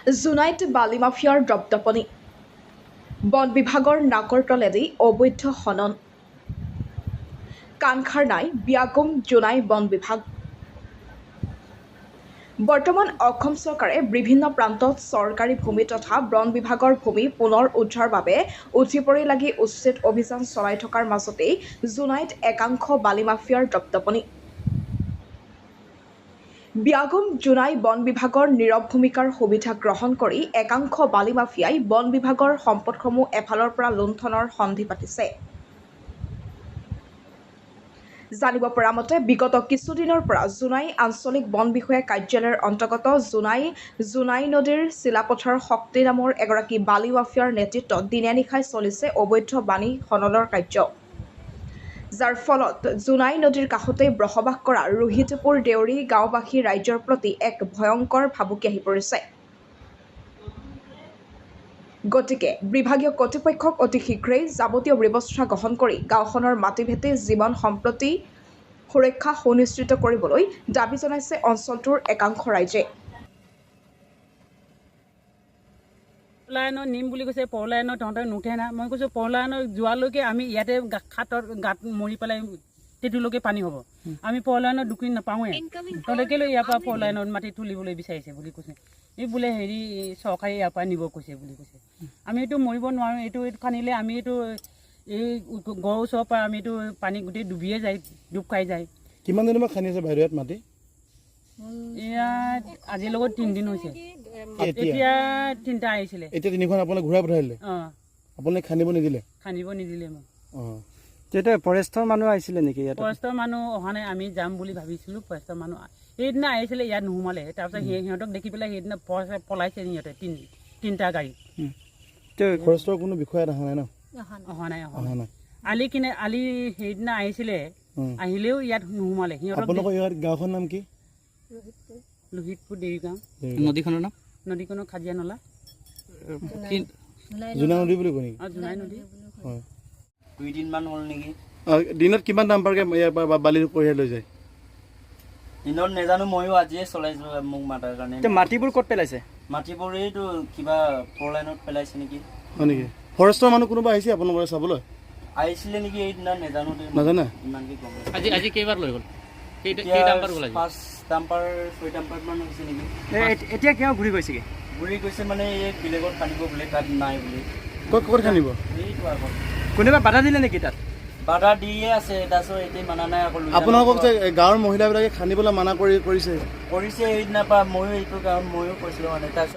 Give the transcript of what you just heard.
জোনাইত বালি মাফিয়াৰ দপদপনি বন বিভাগৰ নাকৰ তলেদি অবৈধ খনন কাণখাৰ নাই বিয়াগুম জোনাই বন বিভাগ বৰ্তমান অসম চৰকাৰে বিভিন্ন প্ৰান্তত চৰকাৰী ভূমি তথা বন বিভাগৰ ভূমি পুনৰ উদ্ধাৰৰ বাবে উঠি পৰি লাগি উচ্ছেদ অভিযান চলাই থকাৰ মাজতেই জোনাইত একাংশ বালি মাফিয়াৰ দপদপনি বিয়াগুম জোনাই বন বিভাগৰ নীৰৱ ভূমিকাৰ সুবিধা গ্ৰহণ কৰি একাংশ বালি মাফিয়াই বন বিভাগৰ সম্পদসমূহ এফালৰ পৰা লুণ্ঠনৰ সন্ধি পাতিছে জানিব পৰা মতে বিগত কিছুদিনৰ পৰা জোনাই আঞ্চলিক বন বিষয়া কাৰ্যালয়ৰ অন্তৰ্গত জোনাই নদীৰ চিলাপথাৰ শক্তি নামৰ এগৰাকী বালি মাফিয়াৰ নেতৃত্বত দিনে নিশাই চলিছে অবৈধ বালি খননৰ কাৰ্য যাৰ ফলত জোনাই নদীৰ কাষতেই বসবাস কৰা ৰোহিতপুৰ দেউৰী গাঁওবাসী ৰাইজৰ প্ৰতি এক ভয়ংকৰ ভাবুকি আহি পৰিছে গতিকে বিভাগীয় কৰ্তৃপক্ষক অতি শীঘ্ৰেই যাৱতীয় ব্যৱস্থা গ্ৰহণ কৰি গাঁওখনৰ মাটি ভেটি জীৱন সম্প্ৰতি সুৰক্ষা সুনিশ্চিত কৰিবলৈ দাবী জনাইছে অঞ্চলটোৰ একাংশ ৰাইজে পলায়নত নিম বুলি কৈছে পলায়নত তহঁতে নুঠে না মই কৈছোঁ পলায়নত যোৱালৈকে আমি ইয়াতে খাটৰ গাঁত মৰি পেলাই তেতিয়ালৈকে পানী হ'ব আমি পলায়নত ডুকি নাপাওঁৱে তহঁতে কেলৈ ইয়াৰ পৰা পলায়নত মাটি তুলিবলৈ বিচাৰিছে বুলি কৈছে এই বোলে হেৰি চৰকাৰে ইয়াৰ পৰা নিব কৈছে বুলি কৈছে আমি এইটো মৰিব নোৱাৰোঁ এইটো খান্দিলে আমি এইটো এই গড় ওচৰৰ পৰা আমি এইটো পানী গোটেই ডুবিয়ে যায় ডুব খাই যায় কিমান দিনৰ পৰা খান্দি আছে বাইদেউ ইয়াত মাটি ইয়াত আজিৰ লগত 3 দিন হৈছে এতিয়া 3টা আহিছিলে এতিয়া 3খন আপোনাক ঘূৰাই পঠাইলে অঁ আপোনাক খান্দিব নিদিলে মোক অঁ তেতিয়া ফৰেষ্টৰ মানুহ আহিছিলে নেকি ইয়াত ফৰেষ্টৰ মানুহ অহা নাই আমি যাম বুলি ভাবিছিলোঁ ফৰেষ্টৰ মানুহ সেইদিনা আহিছিলে ইয়াত নোসোমালে তাৰপিছত সিহঁতক দেখি পেলাই সেইদিনা পলাইছে সিহঁতে 3টা গাড়ী ফৰেষ্টৰ কোনো বিষয়া অহা নাই ন অহা নাই আলি সেইদিনা আহিছিলে আহিলেও ইয়াত নোসোমালে সিহঁতক আপোনালোকৰ ইয়াত গাঁওখনৰ নাম কি লোহিতপুৰ দেউৰী গাঁও নদীখনৰ নাম নদীখনৰ খাজিয়া নলা জোনাই নদী বুলি কয় নেকি জোনাই নদী হয় 2 দিনমান হ'ল নেকি দিনত কিমান দাম পাৰকৈ ইয়াৰ পৰা বালি কঢ়িয়াই লৈ যায় দিনত নেজানো ময়ো আজিয়ে চলাইছোঁ মোক মাতাৰ কাৰণে মাটিবোৰ ক'ত পেলাইছে মাটিবোৰ এইটো কিবা পলায়নত পেলাইছে নেকি হয় নেকি ফৰেষ্টৰ মানুহ কোনোবা আহিছে আপোনালোকৰ চাবলৈ আহিছিলে নেকি এইদিনা নেজানো নাজানে ইমানকৈ গম আজি কেইবাৰ লৈ গ'ল পাঁচ ডাম্পাৰ 6 ডাম্পাৰমান হৈছে নেকি এতিয়া কিয় ঘূৰি গৈছেগৈ ঘূৰি গৈছে মানে এই বেলেগত খান্দিব বোলে তাত নাই বুলি ক'ত খান্দিব এইটো আগত কোনোবা বাধা দিলে নেকি তাত বাধা দিয়ে আছে তাৰপিছত এতিয়া মানা নাই আকৌ আপোনালোকক যে গাঁৱৰ মহিলাবিলাকে খান্দিবলৈ মানা কৰিছে কৰিছে সেইদিনাৰ পৰা ময়ো এইটো কাৰণ ময়ো কৈছিলোঁ মানে তাৰপিছত